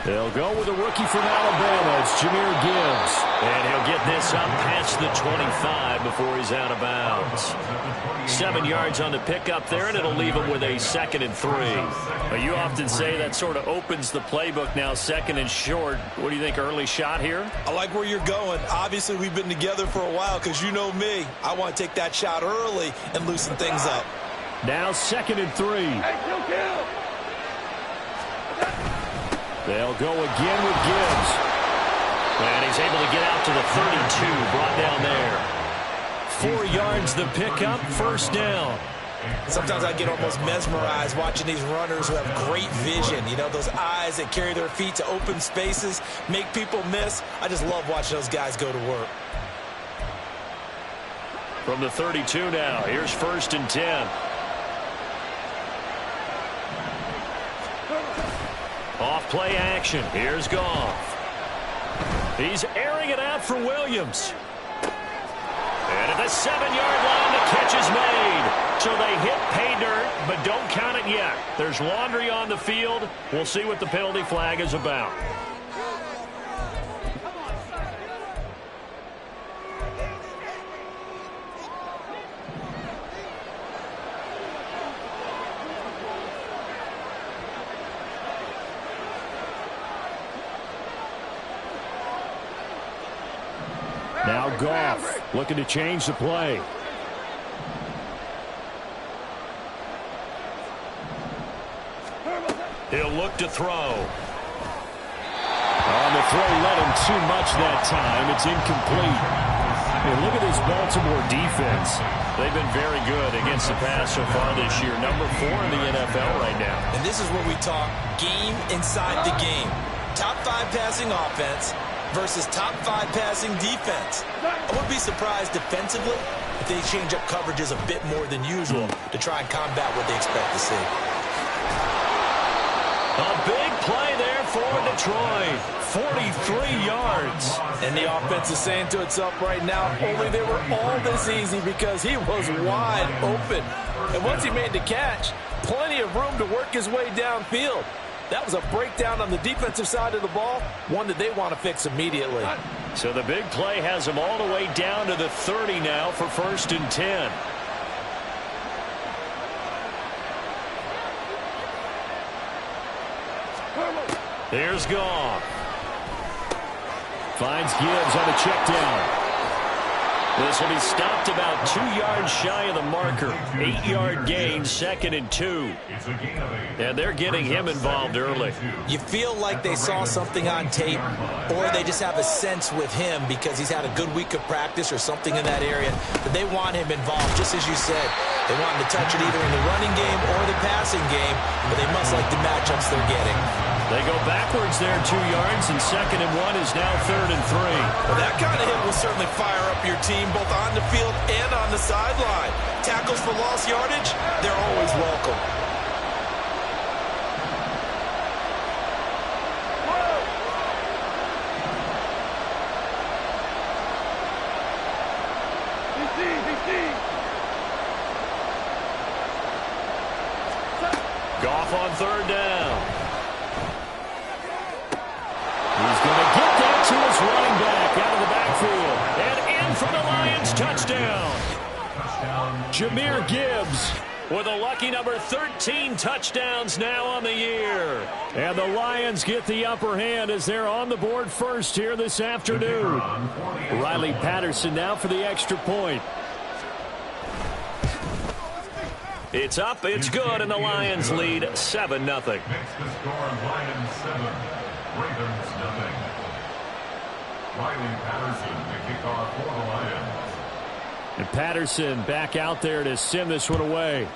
They'll go with a rookie from Alabama. It's Jahmyr Gibbs. And he'll get this up past the 25 before he's out of bounds. 7 yards on the pickup there, and it'll leave him with a 2nd and 3. But you often say that sort of opens the playbook now, 2nd and short. What do you think, early shot here? I like where you're going. Obviously, we've been together for a while because you know me. I want to take that shot early and loosen things up. Now 2nd and 3. They'll go again with Gibbs. And he's able to get out to the 32, brought down there. 4 yards the pickup, 1st down. Sometimes I get almost mesmerized watching these runners who have great vision. You know, those eyes that carry their feet to open spaces, make people miss. I just love watching those guys go to work. From the 32 now, here's 1st and 10. Off play action. Here's Goff. He's airing it out for Williams. And at the 7-yard line, the catch is made. So they hit pay dirt, but don't count it yet. There's laundry on the field. We'll see what the penalty flag is about. Now Goff looking to change the play. He'll look to throw. On the throw, let him too much that time. It's incomplete. And look at this Baltimore defense. They've been very good against the pass so far this year. Number 4 in the NFL right now. And this is where we talk game inside the game. Top 5 passing offense versus top 5 passing defense. I wouldn't be surprised defensively if they change up coverages a bit more than usual to try and combat what they expect to see. A big play there for Detroit. 43 yards. And the offense is saying to itself right now, only they were all this easy because he was wide open. And once he made the catch, plenty of room to work his way downfield. That was a breakdown on the defensive side of the ball, one that they want to fix immediately. So the big play has them all the way down to the 30 now for 1st and 10. Here's Goff. Finds Gibbs on a check down. This will be stopped about 2 yards shy of the marker. 8-yard gain, 2nd and 2. And they're getting him involved early. You feel like they saw something on tape, or they just have a sense with him because he's had a good week of practice or something in that area, that they want him involved, just as you said. They want him to touch it either in the running game or the passing game, but they must like the matchups they're getting. They go backwards there 2 yards, and 2nd and 1 is now 3rd and 3. Well, that kind of hit will certainly fire up your team both on the field and on the sideline. Tackles for lost yardage, they're always welcome. Goff on 3rd down. He's going to get that to his running back out of the backfield. And in for the Lions touchdown. Jahmyr Gibbs with a lucky number 13 touchdowns now on the year. And the Lions get the upper hand as they're on the board first here this afternoon. Riley Patterson now for the extra point. It's up, it's good, and the Lions lead 7-0. Next to score, Lions 7, Ravens nothing. Riley Patterson, the kickoff for the Lions. And Patterson back out there to send this one away.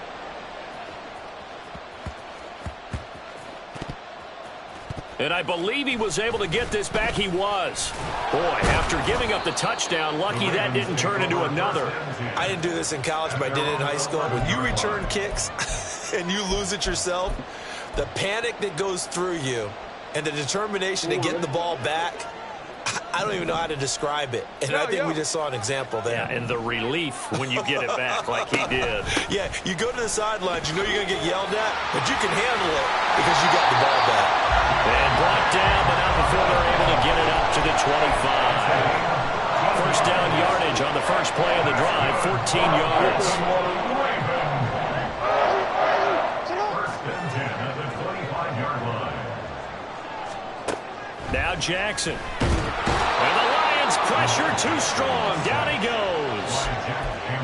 And I believe he was able to get this back. He was. Boy, after giving up the touchdown, lucky that didn't turn into another. I didn't do this in college, but I did it in high school. When you return kicks and you lose it yourself, the panic that goes through you and the determination to get the ball back, I don't even know how to describe it. And I think we just saw an example there. Yeah, and the relief when you get it back like he did. Yeah, you go to the sidelines, you know you're going to get yelled at, but you can handle it because you got the ball back. And brought down, but not before they're able to get it up to the 25. First down yardage on the first play of the drive, 14 yards. First and 10 at the 25-yard line. Now Jackson. And the Lions pressure too strong. Down he goes.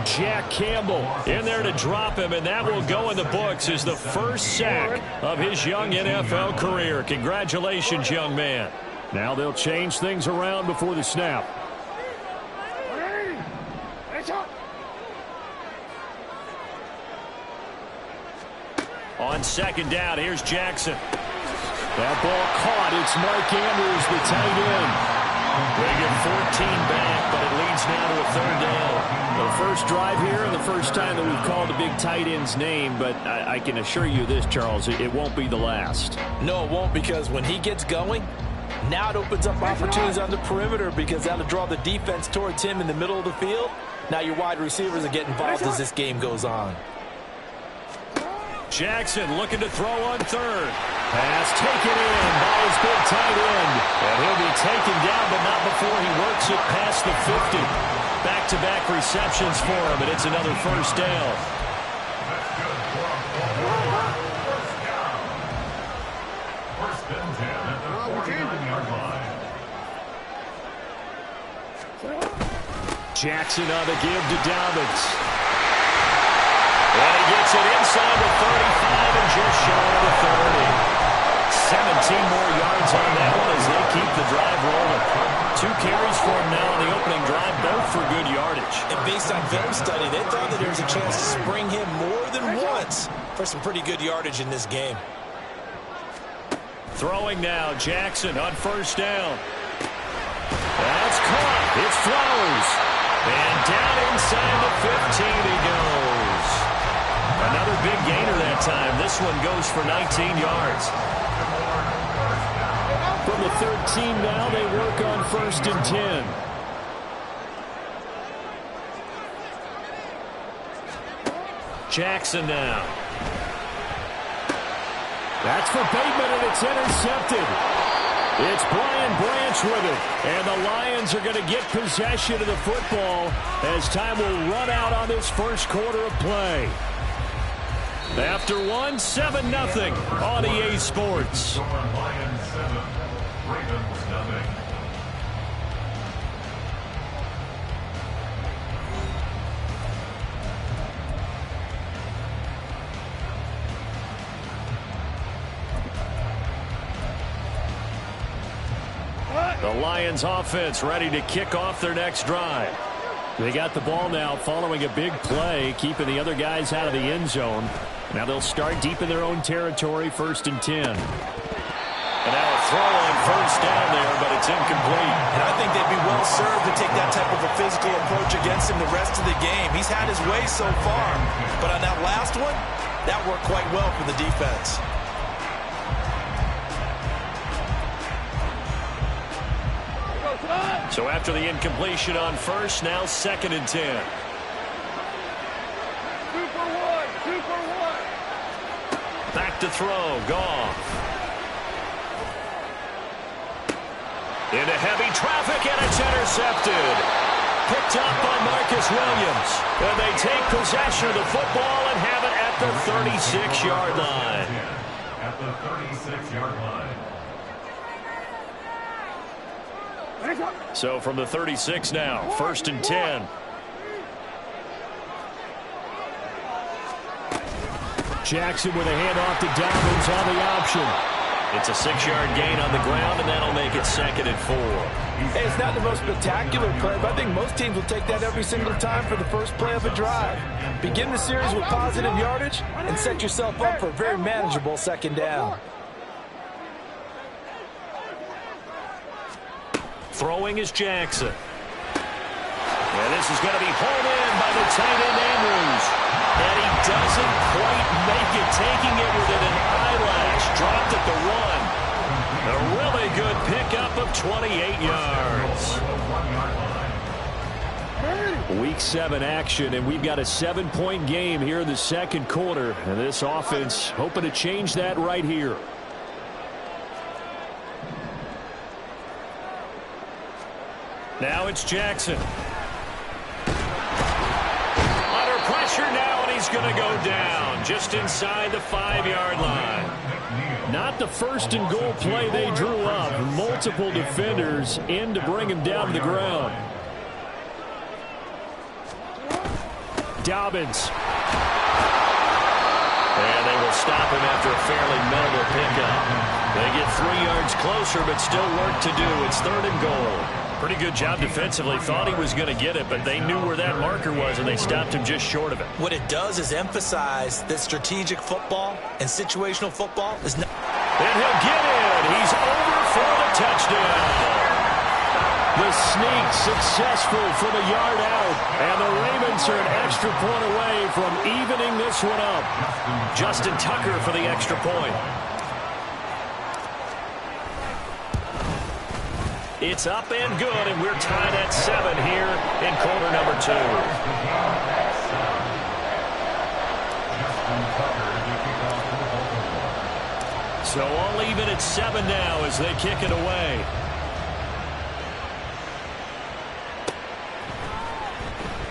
Jack Campbell in there to drop him, and that will go in the books as the first sack of his young NFL career. Congratulations, young man. Now they'll change things around before the snap. On second down, here's Jackson. That ball caught. It's Mark Andrews, the tight end. They get 14 back, but it leads now to a third down. The first drive here and the first time that we've called a big tight end's name, but I can assure you this, Charles, it won't be the last. No, it won't, because when he gets going, now it opens up opportunities on the perimeter because that'll draw the defense towards him in the middle of the field. Now your wide receivers are getting involved as this game goes on. Jackson looking to throw on third. Pass taken in by his big tight end. And he'll be taken down, but not before he works it past the 50. Back-to-back receptions for him, and it's another first down. First and 10 at the 49-yard line. Jackson on the give to Dobbins. And he gets it inside the 35 and just shy of the 30. 17 more yards on that one as they keep the drive rolling. 2 carries for him now on the opening drive, both for good yardage. And based on film study, they thought that there was a chance to spring him more than once for some pretty good yardage in this game. Throwing now, Jackson on first down. That's caught. It's Flowers. And down inside the 15 he goes. Another big gainer that time. This one goes for 19 yards. From the 13 now, they work on first and 10. Jackson now. That's for Bateman, and it's intercepted. It's Brian Branch with it. And the Lions are going to get possession of the football as time will run out on this first quarter of play. After one, 7-0 on EA Sports. Lions 7, Ravens nothing. The Lions offense ready to kick off their next drive. They got the ball now following a big play, keeping the other guys out of the end zone. Now they'll start deep in their own territory, first and 10. And now a throw on first down there, but it's incomplete. And I think they'd be well served to take that type of a physical approach against him the rest of the game. He's had his way so far, but on that last one, that worked quite well for the defense. So after the incompletion on first, now second and 10. 2 for 1, 2 for 1. Back to throw, Goff. Into heavy traffic, and it's intercepted. Picked up by Marcus Williams. And they take possession of the football and have it at the 36-yard line. At the 36-yard line. So from the 36 now, first and 10. Jackson with a handoff to Dobbins on the option. It's a 6-yard gain on the ground, and that'll make it second and 4. Hey, it's not the most spectacular play, but I think most teams will take that every single time for the first play of a drive. Begin the series with positive yardage and set yourself up for a very manageable second down. Throwing is Jackson. And this is going to be hauled in by the tight end Andrews. And he doesn't quite make it, taking it within an eyelash. Dropped at the 1. A really good pickup of 28 yards. Week 7 action, and we've got a 7-point game here in the second quarter. And this offense hoping to change that right here. Now it's Jackson. Under pressure now, and he's going to go down just inside the 5-yard line. Not the first and goal play they drew up. Multiple defenders in to bring him down to the ground. Dobbins. And they will stop him after a fairly minimal pickup. They get 3 yards closer, but still work to do. It's 3rd and goal. Pretty good job defensively. Thought he was going to get it, but they knew where that marker was, and they stopped him just short of it. What it does is emphasize that strategic football and situational football is not. And he'll get it. He's over for the touchdown. The sneak successful from a yard out, and the Ravens are an extra point away from evening this one up. Justin Tucker for the extra point. It's up and good, and we're tied at 7 here in quarter number 2. So all even at 7 now as they kick it away.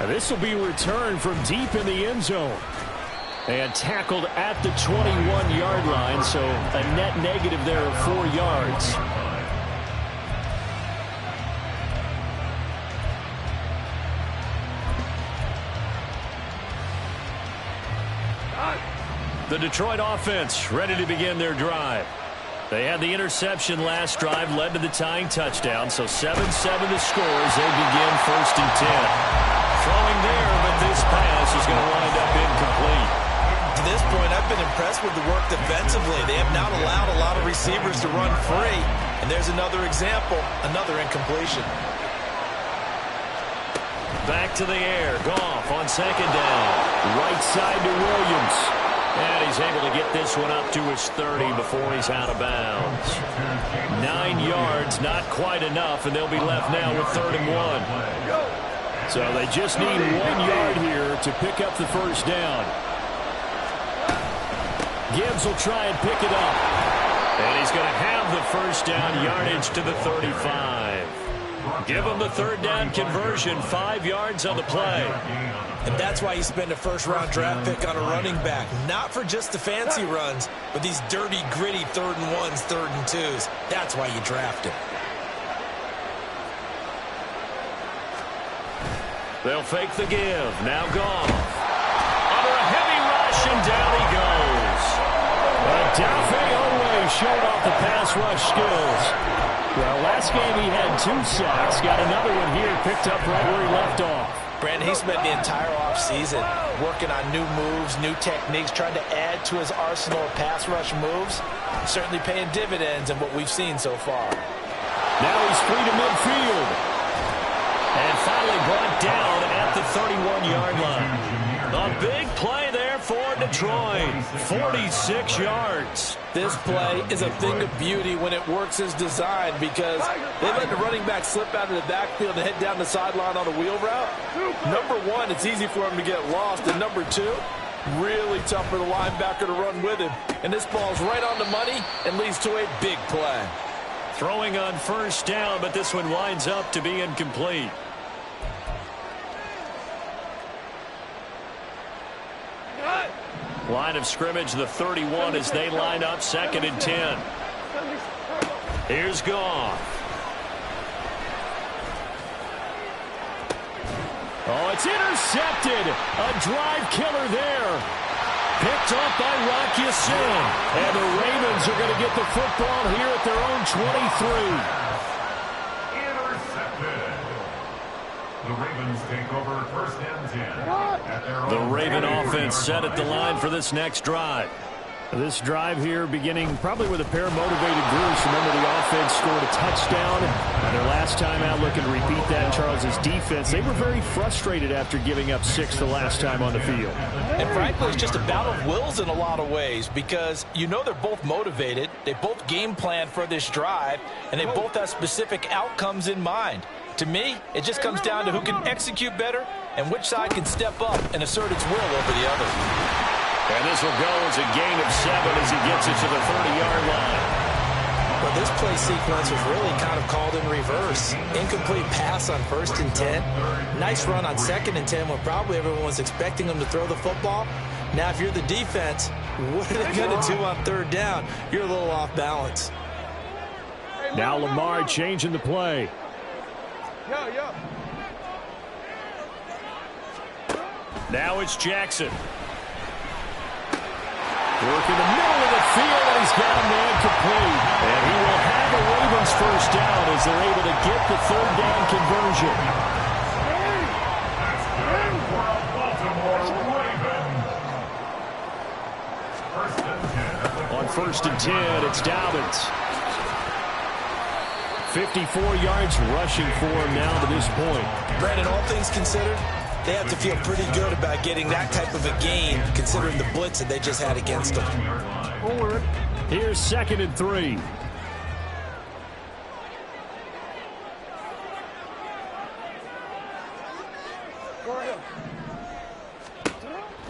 This will be returned from deep in the end zone. And tackled at the 21-yard line, so a net negative there of 4 yards. The Detroit offense ready to begin their drive. They had the interception last drive, led to the tying touchdown, so 7-7 the score as they begin 1st and 10. Throwing there, but this pass is going to wind up incomplete. To this point, I've been impressed with the work defensively. They have not allowed a lot of receivers to run free. And there's another example, another incompletion. Back to the air. Goff on 2nd down. Right side to Williams. And he's able to get this one up to his 30 before he's out of bounds. 9 yards, not quite enough, and they'll be left now with 3rd and 1. So they just need 1 yard here to pick up the first down. Gibbs will try and pick it up. And he's going to have the first down, yardage to the 35. Give him the 3rd down conversion, 5 yards on the play. And that's why you spend a first-round draft pick on a running back. Not for just the fancy runs, but these dirty, gritty 3rd and 1s, 3rd and 2s. That's why you draft him. They'll fake the give. Now Goff. Under a heavy rush, and down he goes. Dafe always showed off the pass rush skills. Well, last game he had 2 sacks. Got another one here, picked up right where he left off. Brandon, he spent the entire offseason working on new moves, new techniques, trying to add to his arsenal of pass rush moves. Certainly paying dividends in what we've seen so far. Now he's free to midfield. And finally brought down at the 31-yard line. A big play there for Detroit. 46 yards. This play is a thing of beauty when it works as designed because they let the running back slip out of the backfield and head down the sideline on a wheel route. Number 1, it's easy for him to get lost. And number 2, really tough for the linebacker to run with him. And this ball's right on the money and leads to a big play. Throwing on first down, but this one winds up to be incomplete. Line of scrimmage, the 31 as they line up 2nd and 10. Here's Goff. Oh, it's intercepted. A drive killer there. Picked off by Rock Ya-Sin. And the Ravens are going to get the football here at their own 23. Intercepted. The Ravens take over 1st and 10. At their The own Raven 24-yard offense set at the line for this next drive. This drive here beginning probably with a pair of motivated groups. Remember, the offense scored a touchdown. And their last time out, looking to repeat that in Charles's defense. They were very frustrated after giving up 6 the last time on the field. And frankly, it's just a battle of wills in a lot of ways because you know they're both motivated. They both game plan for this drive, and they both have specific outcomes in mind. To me, it just comes down to who can execute better and which side can step up and assert its will over the other. And this will go as a gain of 7 as he gets it to the 30-yard line. Well, this play sequence was really kind of called in reverse. Incomplete pass on 1st and 10. Nice run on 2nd and 10 when probably everyone was expecting them to throw the football. Now, if you're the defense, what are they going to do on 3rd down? You're a little off balance. Now Lamar changing the play. Now it's Jackson. Work in the middle of the field, and he's got a man complete. And he will have a Ravens first down as they're able to get the 3rd down conversion. On 1st and 10, it's Dobbins. 54 yards rushing for him now to this point. Brandon, all things considered, they have to feel pretty good about getting that type of a gain, considering the blitz that they just had against them. Here's 2nd and 3.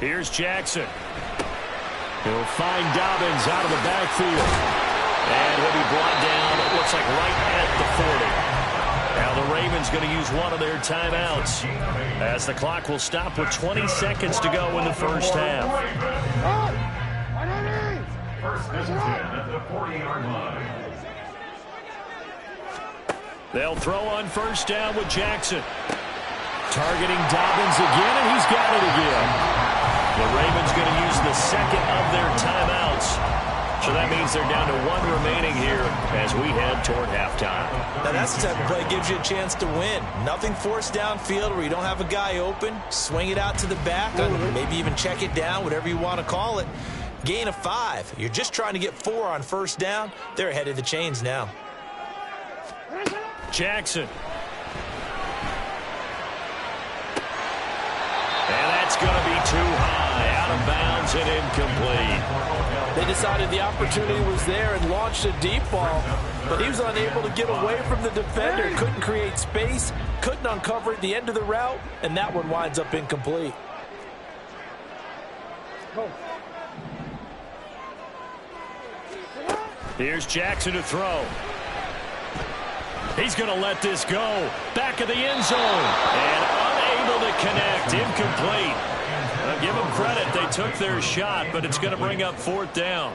Here's Jackson. He'll find Dobbins out of the backfield. And he'll be brought down, it looks like right at the 40. Now the Ravens going to use one of their timeouts as the clock will stop with 20 seconds to go in the first half. 1st and 10 at the 40-yard line. They'll throw on 1st down with Jackson. Targeting Dobbins again, and he's got it again. The Ravens going to use the 2nd of their timeouts. So that means they're down to 1 remaining here as we head toward halftime. Now that's the type of play that gives you a chance to win. Nothing forced downfield where you don't have a guy open. Swing it out to the back, maybe even check it down, whatever you want to call it. Gain of 5. You're just trying to get 4 on 1st down. They're ahead of the chains now. Jackson. And that's going to be too high. Out of bounds and incomplete. They decided the opportunity was there and launched a deep ball, but he was unable to get away from the defender. Couldn't create space, couldn't uncover at the end of the route, and that one winds up incomplete. Here's Jackson to throw. He's going to let this go. Back of the end zone. And unable to connect. Incomplete. Give them credit. They took their shot, but it's going to bring up 4th down.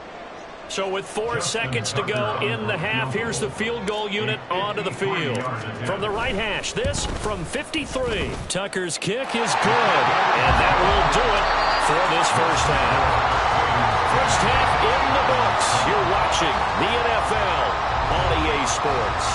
So with 4 seconds to go in the half, here's the field goal unit onto the field. From the right hash, this from 53. Tucker's kick is good. And that will do it for this first half. First half in the books. You're watching the NFL on EA Sports.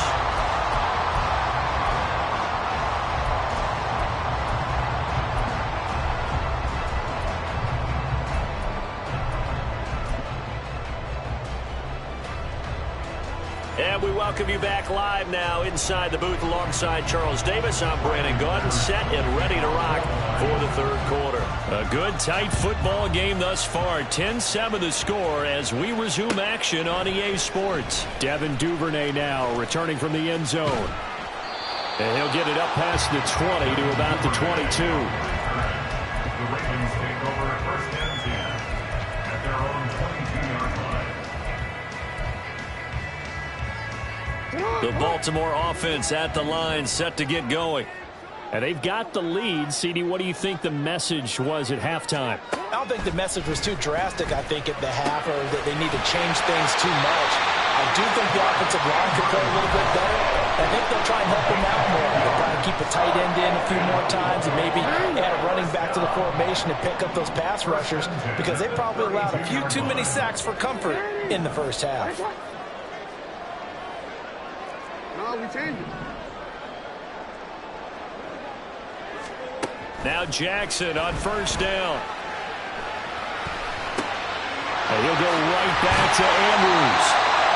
And we welcome you back live now inside the booth alongside Charles Davis. I'm Brandon Gaudin, set and ready to rock for the 3rd quarter. A good, tight football game thus far. 10-7 the score as we resume action on EA Sports. Devin Duvernay now returning from the end zone. And he'll get it up past the 20 to about the 22. The Ravens take over at 1st and 10 at their own 22-yard line. The Baltimore offense at the line, set to get going. And they've got the lead. CD, what do you think the message was at halftime? I don't think the message was too drastic, I think, at the half, or that they need to change things too much. I do think the offensive line could play a little bit better. I think they'll try and help him out more. They'll try and keep a tight end in a few more times and maybe add a running back to the formation and pick up those pass rushers because they probably allowed a few too many sacks for comfort in the first half. No, we changed it. Now Jackson on 1st down. And he'll go right back to Andrews.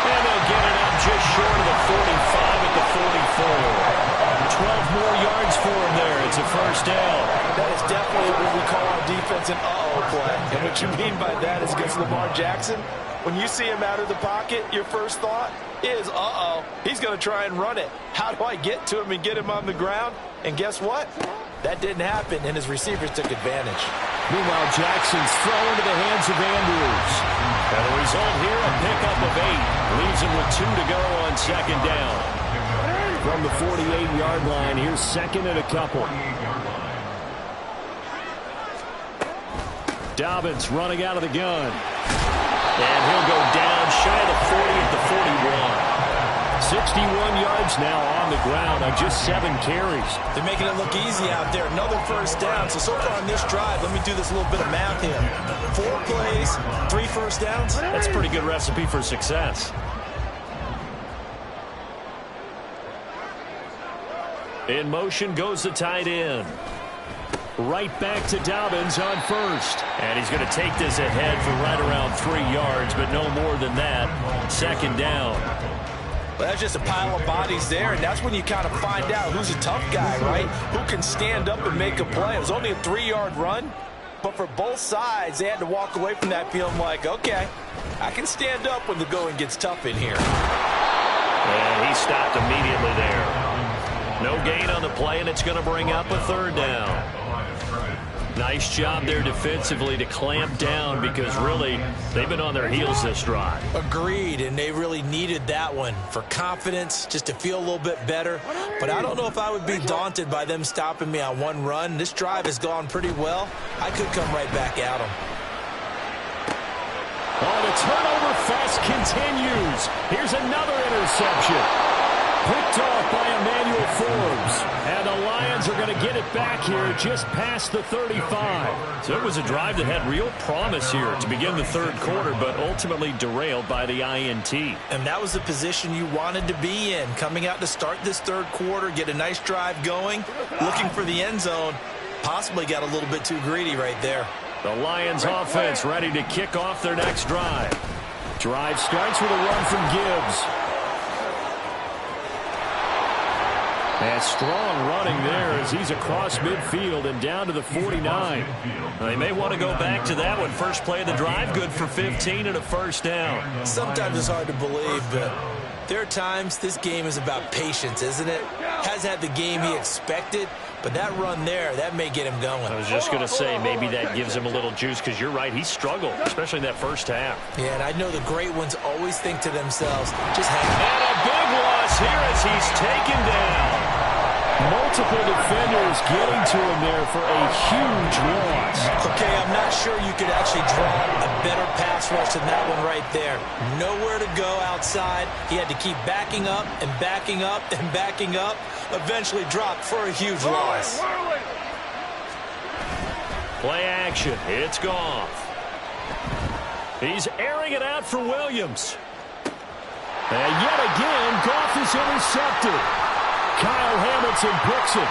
And they'll get it up just short of the 45 at the 44. 12 more yards for him there. It's a first down. That is definitely what we call our defense an uh-oh play. And what you mean by that is against Lamar Jackson, when you see him out of the pocket, your first thought is, uh-oh, he's going to try and run it. How do I get to him and get him on the ground? And guess what? That didn't happen, and his receivers took advantage. Meanwhile, Jackson's throw into the hands of Andrews. And the result here, a pickup of 8. Leaves him with 2 to go on second down. From the 48-yard line, here's second and a couple. Dobbins running out of the gun. And he'll go down shy of the 40 at the 41. 61 yards now on the ground on just 7 carries. They're making it look easy out there. Another first down. So far on this drive, let me do this little bit of math here. 4 plays, 3 first downs. That's a pretty good recipe for success. In motion goes the tight end. Right back to Dobbins on first. And he's going to take this ahead for right around 3 yards, but no more than that. Second down. Well, that's just a pile of bodies there, and that's when you kind of find out who's a tough guy, right? Who can stand up and make a play. It was only a 3-yard run, but for both sides, they had to walk away from that feeling like, okay, I can stand up when the going gets tough in here. And he stopped immediately there. No gain on the play, and it's going to bring up a third down. Nice job there defensively to clamp down because really they've been on their heels this drive. Agreed, and they really needed that one for confidence, just to feel a little bit better. But I don't know if I would be daunted by them stopping me on one run. This drive has gone pretty well. I could come right back at them. Oh, the turnover fest continues. Here's another interception. Picked off by Emmanuel Forbes. And the Lions are going to get it back here just past the 35. So it was a drive that had real promise here to begin the third quarter, but ultimately derailed by the INT. And that was the position you wanted to be in. Coming out to start this third quarter, get a nice drive going, looking for the end zone. Possibly got a little bit too greedy right there. The Lions offense ready to kick off their next drive. Drive starts with a run from Gibbs. And strong running there as he's across midfield and down to the 49. They may want to go back to that one. First play of the drive, good for 15 and a first down. Sometimes it's hard to believe, but there are times this game is about patience, isn't it? Has had the game he expected, but that run there, that may get him going. I was just going to say maybe that gives him a little juice because you're right, he struggled, especially in that first half. Yeah, and I know the great ones always think to themselves, just hang on. And a big loss here as he's taken down. Multiple defenders getting to him there for a huge loss. Okay, I'm not sure you could actually draw a better pass rush than that one right there. Nowhere to go outside. He had to keep backing up and backing up and backing up. Eventually dropped for a huge loss. Play action. It's Goff. He's airing it out for Williams. And yet again, Goff is intercepted. Kyle Hamilton picks it.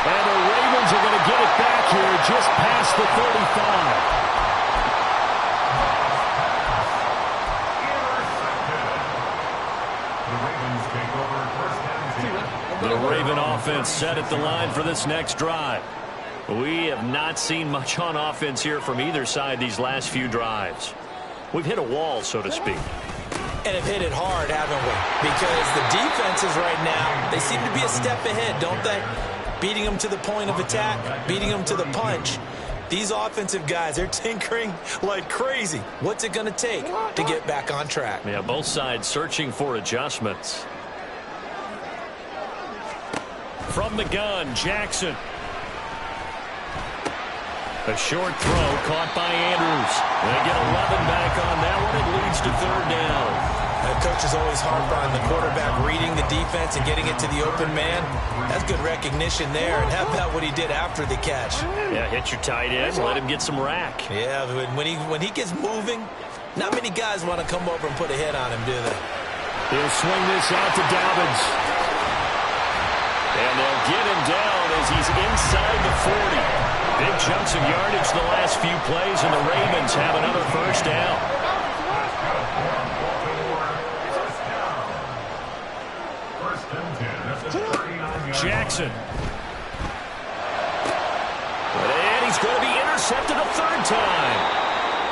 And the Ravens are going to get it back here just past the 35. The Raven offense set at the line for this next drive. We have not seen much on offense here from either side these last few drives. We've hit a wall, so to speak. And have hit it hard, haven't we? Because the defenses right now, they seem to be a step ahead, don't they? Beating them to the point of attack, beating them to the punch. These offensive guys, they're tinkering like crazy. What's it going to take to get back on track? Yeah, both sides searching for adjustments. From the gun, Jackson. A short throw caught by Andrews. They get 11 back on that one. It leads to third down. The coach is always harp on the quarterback reading the defense and getting it to the open man. That's good recognition there. And how about what he did after the catch? Yeah, hit your tight end, let him get some rack. Yeah, when he gets moving, not many guys want to come over and put a hit on him, do they? He'll swing this out to Dobbins. And they'll get him down as he's inside the 40. Big chunks of yardage the last few plays, and the Ravens have another first down. Jackson. And he's going to be intercepted a third time.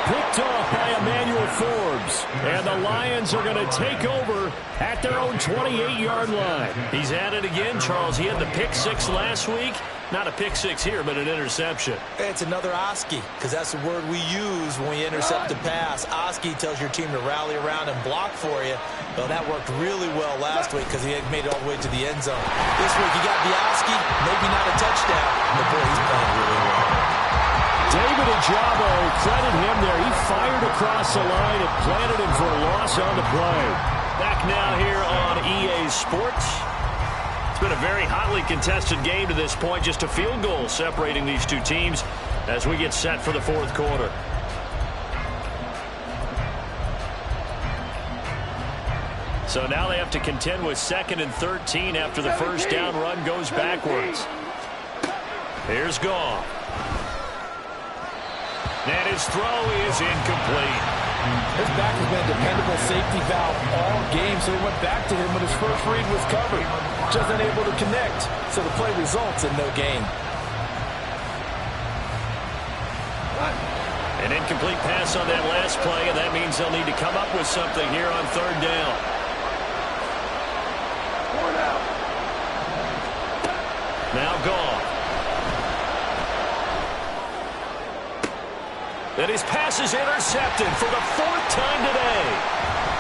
Picked off by Emmanuel Forbes. And the Lions are going to take over at their own 28-yard line. He's at it again, Charles. He had the pick six last week. Not a pick six here, but an interception. It's another Oski, because that's the word we use when we intercept a pass. Oski tells your team to rally around and block for you. Well, that worked really well last week because he had made it all the way to the end zone. This week, you got the Oski, maybe not a touchdown, but boy, he's playing really well. David Ajabo, credit him there. He fired across the line and planted him for a loss on the play. Back now here on EA Sports. It's been a very hotly contested game to this point. Just a field goal separating these two teams as we get set for the fourth quarter. So now they have to contend with 2nd and 13 after the first down run goes backwards. Here's Goff. And his throw is incomplete. His back has been a dependable safety valve all game, so he went back to him when his first read was covered. Just unable to connect, so the play results in no gain. An incomplete pass on that last play, and that means they'll need to come up with something here on third down. Now Goff. And his pass is intercepted for the 4th time today.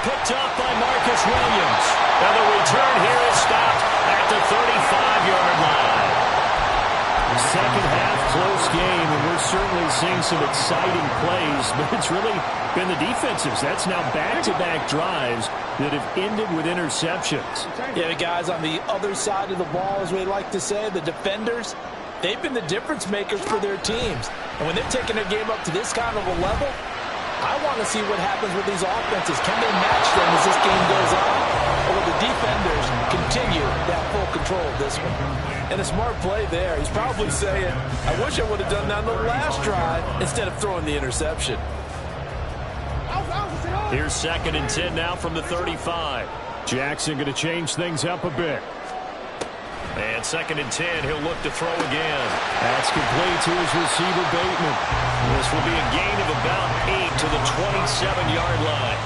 Picked off by Marcus Williams. And the return here is stopped at the 35-yard line. Second half, close game, and we're certainly seeing some exciting plays, but it's really been the defensives. That's now back-to-back drives that have ended with interceptions. Yeah, the guys on the other side of the ball, as we like to say, the defenders, they've been the difference makers for their teams. And when they're taking their game up to this kind of a level, I want to see what happens with these offenses. Can they match them as this game goes on? Or will the defenders continue to have full control of this one? And a smart play there. He's probably saying, I wish I would have done that on the last drive instead of throwing the interception. Here's 2nd and 10 now from the 35. Jackson going to change things up a bit. And 2nd and 10, he'll look to throw again. That's complete to his receiver, Bateman. This will be a gain of about 8 to the 27-yard line.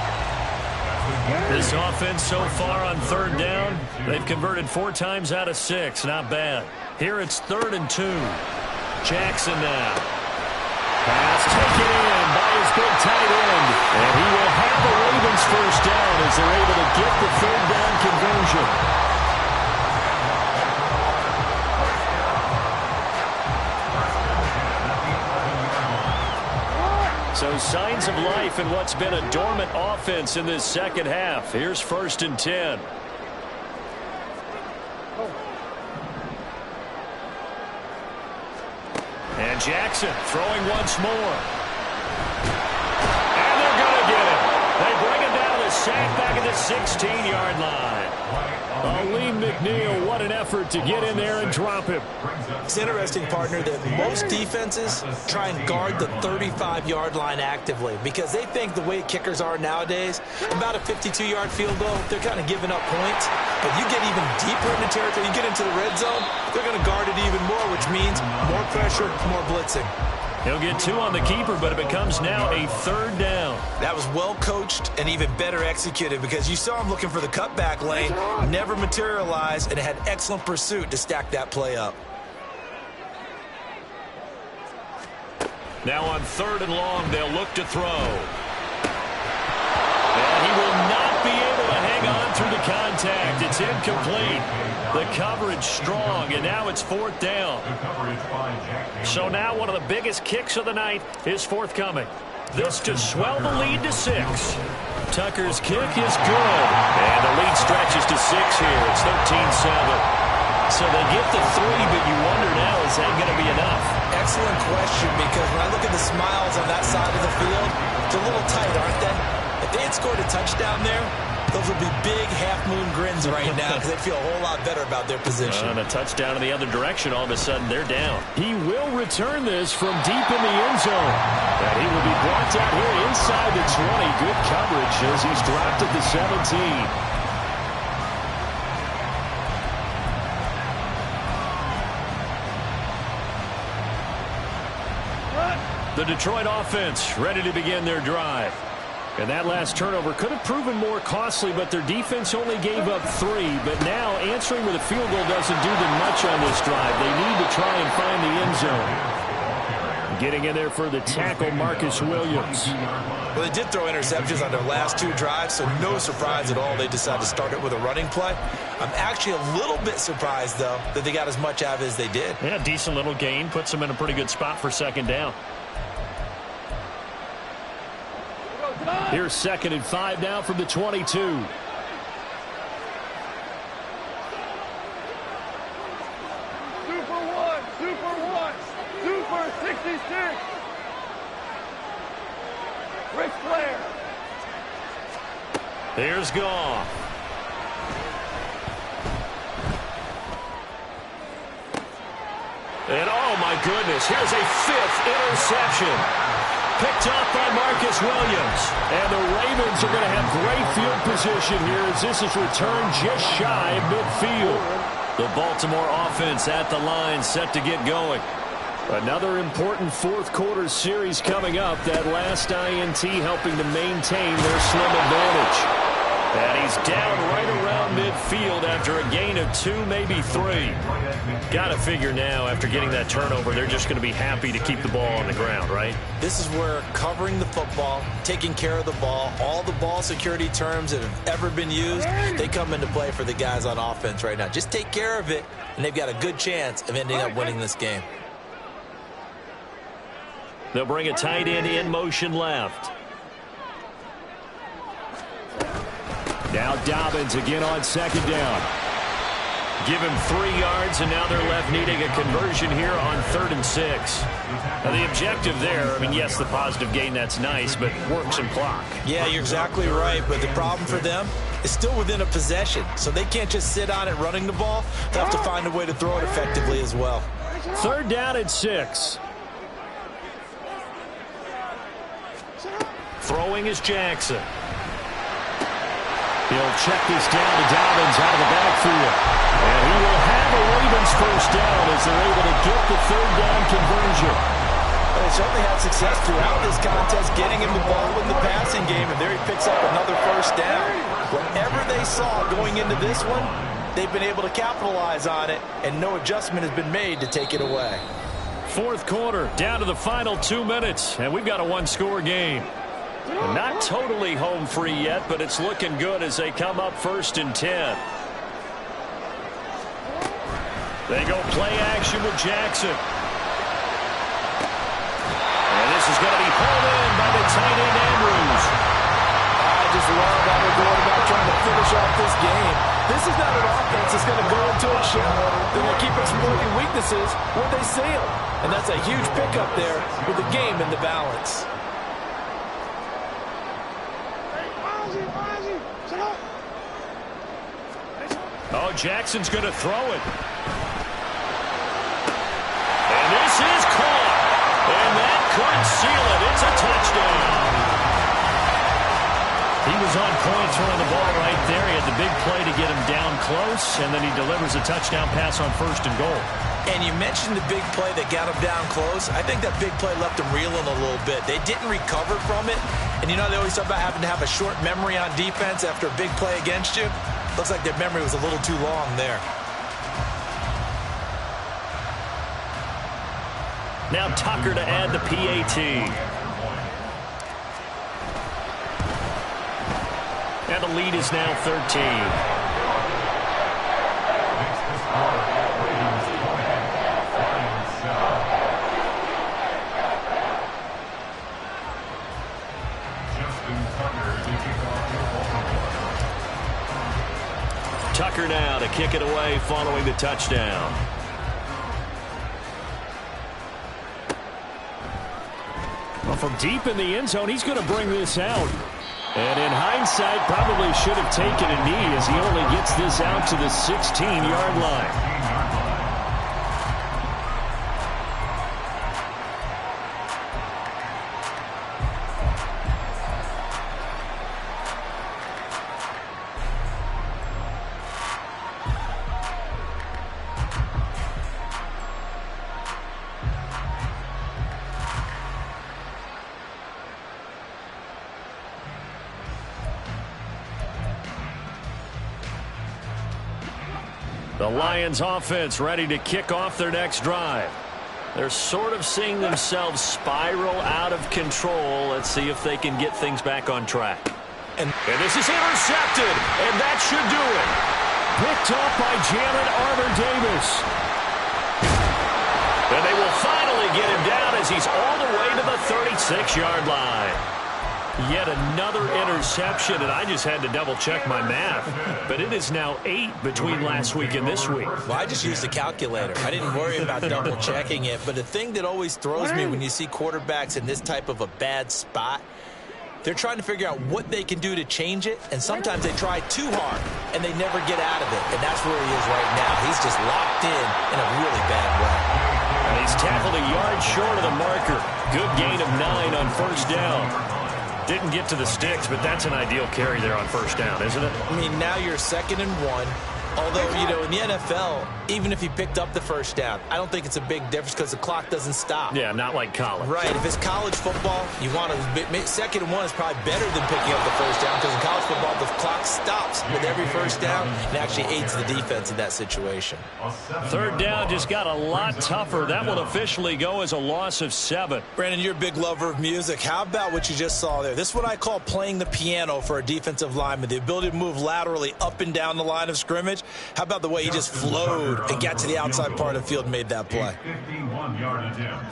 This offense so far on third down, they've converted 4 times out of 6. Not bad. Here it's 3rd and 2. Jackson now. Pass taken in by his big tight end. And he will have the Ravens first down as they're able to get the third down conversion. So signs of life in what's been a dormant offense in this second half. Here's 1st and 10. And Jackson throwing once more. And they're going to get him. They bring him down to the sack back at the 16-yard line. Lee McNeil, what an effort to get in there and drop him. It's interesting, partner, that most defenses try and guard the 35-yard line actively because they think the way kickers are nowadays, about a 52-yard field goal, they're kind of giving up points. But you get even deeper into territory, you get into the red zone, they're going to guard it even more, which means more pressure, more blitzing. He'll get 2 on the keeper, but it becomes now a 3rd down. That was well coached and even better executed because you saw him looking for the cutback lane, never materialized, and had excellent pursuit to stack that play up. Now on 3rd and long, they'll look to throw. And he will not be able to hang on through the contact. It's incomplete. The coverage strong, and now it's 4th down. So now one of the biggest kicks of the night is forthcoming. This to swell the lead to 6. Tucker's kick is good. And the lead stretches to 6 here. It's 13-7. So they get the 3, but you wonder now, is that going to be enough? Excellent question, because when I look at the smiles on that side of the field, it's a little tight, aren't they? If they had scored a touchdown there, Those will be big half-moon grins right now because they feel a whole lot better about their position. And a touchdown in the other direction, all of a sudden they're down. He will return this from deep in the end zone. And he will be brought down here inside the 20. Good coverage as he's dropped at the 17. The Detroit offense ready to begin their drive. And that last turnover could have proven more costly, but their defense only gave up 3. But now answering with a field goal doesn't do them much on this drive. They need to try and find the end zone. Getting in there for the tackle, Marcus Williams. Well, they did throw interceptions on their last 2 drives, so no surprise at all they decided to start it with a running play. I'm actually a little bit surprised, though, that they got as much out of it as they did. Yeah, decent little gain. Puts them in a pretty good spot for second down. Here's 2nd and 5 now from the 22. Super 1, Super 66. Ric Flair. Here's Goff. And oh my goodness, here's a 5th interception. Picked off by Marcus Williams. And the Ravens are going to have great field position here as this is returned just shy of midfield. The Baltimore offense at the line, set to get going. Another important 4th quarter series coming up. That last INT helping to maintain their slim advantage. And he's down right around midfield after a gain of 2, maybe 3. Got to figure now, after getting that turnover, they're just going to be happy to keep the ball on the ground, right? This is where covering the football, taking care of the ball, all the ball security terms that have ever been used, they come into play for the guys on offense right now. Just take care of it, and they've got a good chance of ending up winning this game. They'll bring a tight end in motion left. Now Dobbins again on 2nd down. Give him 3 yards, and now they're left needing a conversion here on 3rd and 6. Now the objective there, I mean, yes, the positive gain, that's nice, but work some clock. Yeah, you're exactly right, but the problem for them is still within a possession, so they can't just sit on it running the ball. They'll have to find a way to throw it effectively as well. 3rd down and 6. Throwing is Jackson. He'll check this down to Dobbins out of the backfield. And he will have a Ravens first down as they're able to get the 3rd down conversion. They certainly had success throughout this contest, getting him the ball in the passing game, and there he picks up another first down. Whatever they saw going into this one, they've been able to capitalize on it, and no adjustment has been made to take it away. 4th quarter, down to the final 2 minutes, and we've got a 1-score game. Not totally home free yet, but it's looking good as they come up 1st and 10. They go play action with Jackson. And this is going to be pulled in by the tight end Andrews. I just love how they're going about trying to finish off this game. This is not an offense that's going to go into a shell. They're going to keep exploiting weaknesses where they see them. And that's a huge pickup there with the game in the balance. Oh, Jackson's going to throw it. And this is caught. And that could seal it. It's a touchdown. He was on point throwing the ball right there. He had the big play to get him down close, and then he delivers a touchdown pass on 1st and goal. And you mentioned the big play that got him down close. I think that big play left him reeling a little bit. They didn't recover from it. And you know, they always talk about having to have a short memory on defense after a big play against you. Looks like their memory was a little too long there. Now Tucker to add the PAT. And the lead is now 13. Tucker now to kick it away following the touchdown. Well, from deep in the end zone, he's going to bring this out. And in hindsight, probably should have taken a knee as he only gets this out to the 16-yard line. The Lions offense ready to kick off their next drive. They're sort of seeing themselves spiral out of control. Let's see if they can get things back on track. And this is intercepted, and that should do it. Picked up by Jalen Armour-Davis. And they will finally get him down as he's all the way to the 36-yard line. Yet another interception, and I just had to double-check my math. But it is now 8 between last week and this week. Well, I just used a calculator. I didn't worry about double-checking it. But the thing that always throws me when you see quarterbacks in this type of a bad spot, they're trying to figure out what they can do to change it, and sometimes they try too hard, and they never get out of it. And that's where he is right now. He's just locked in a really bad way. And he's tackled a yard short of the marker. Good gain of 9 on first down. Didn't get to the sticks, but that's an ideal carry there on first down, isn't it? I mean, now you're 2nd and 1. Although, you know, in the NFL, even if he picked up the first down, I don't think it's a big difference because the clock doesn't stop. Yeah, not like college. Right. If it's college football, you want to 2nd and 1 is probably better than picking up the first down because in college football, the clock stops with every first down and actually aids the defense in that situation. 3rd down just got a lot tougher. That will officially go as a loss of 7. Brandon, you're a big lover of music. How about what you just saw there? This is what I call playing the piano for a defensive lineman, the ability to move laterally up and down the line of scrimmage. How about the way he just flowed and got to the outside part of the field and made that play? 51-yard attempt.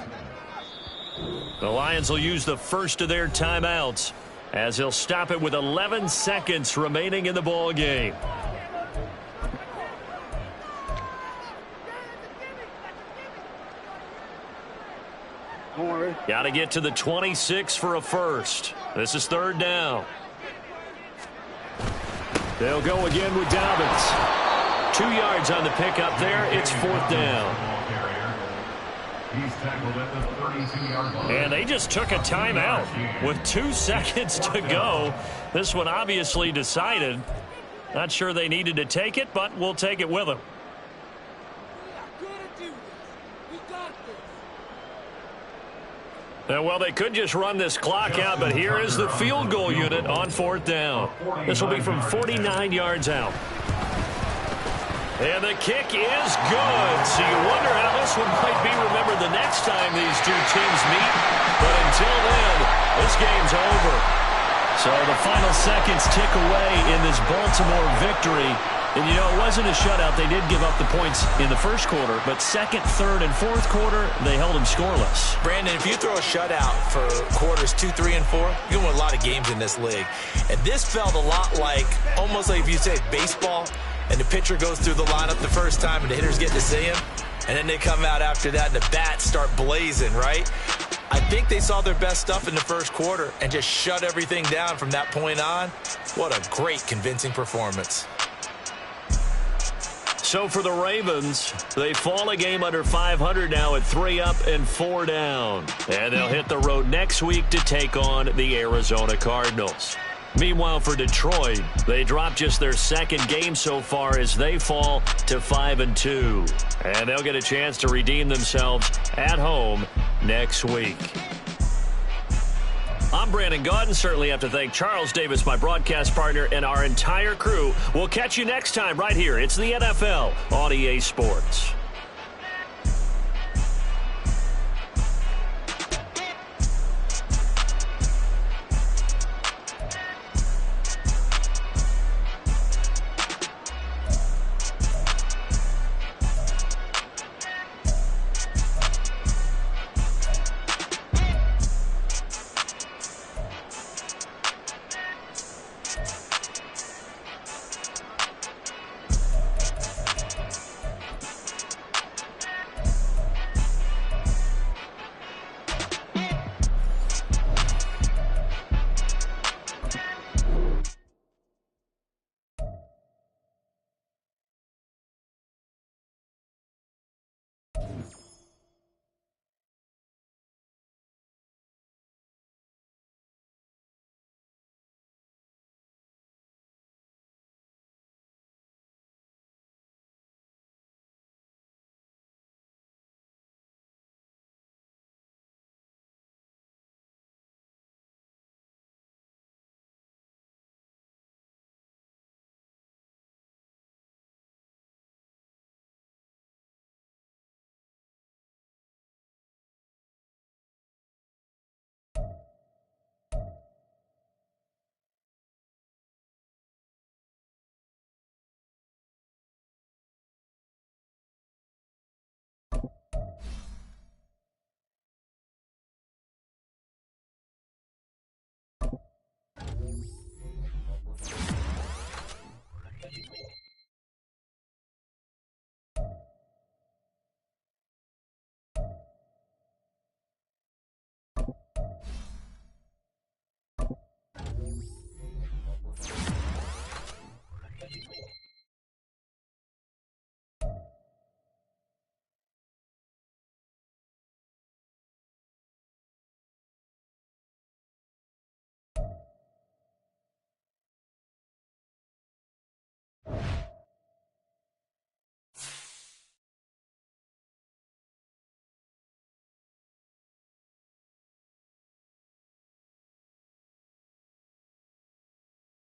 The Lions will use the first of their timeouts as he'll stop it with 11 seconds remaining in the ball game. Got to get to the 26 for a first. This is 3rd down. They'll go again with Dobbins. 2 yards on the pickup there. It's 4th down. He's tackled at the 32-yard line. And they just took a timeout with 2 seconds to go. This one obviously decided. Not sure they needed to take it, but we'll take it with them. Well, they could just run this clock out, but here is the field goal unit on 4th down. This will be from 49 yards out. And the kick is good. So you wonder how this one might be remembered the next time these two teams meet. But until then, this game's over. So the final seconds tick away in this Baltimore victory. And, you know, it wasn't a shutout. They did give up the points in the first quarter. But 2nd, 3rd, and 4th quarter, they held them scoreless. Brandon, if you throw a shutout for quarters 2, 3, and 4, you're going to win a lot of games in this league. And this felt a lot like, almost like if you say baseball, and the pitcher goes through the lineup the first time and the hitters get to see him, and then they come out after that and the bats start blazing, right? I think they saw their best stuff in the first quarter and just shut everything down from that point on. What a great, convincing performance. So for the Ravens, they fall a game under 500 now at 3 up and 4 down. And they'll hit the road next week to take on the Arizona Cardinals. Meanwhile, for Detroit, they dropped just their 2nd game so far as they fall to 5-2. And they'll get a chance to redeem themselves at home next week. I'm Brandon Gaudin. Certainly have to thank Charles Davis, my broadcast partner, and our entire crew. We'll catch you next time right here. It's the NFL on EA Sports. it.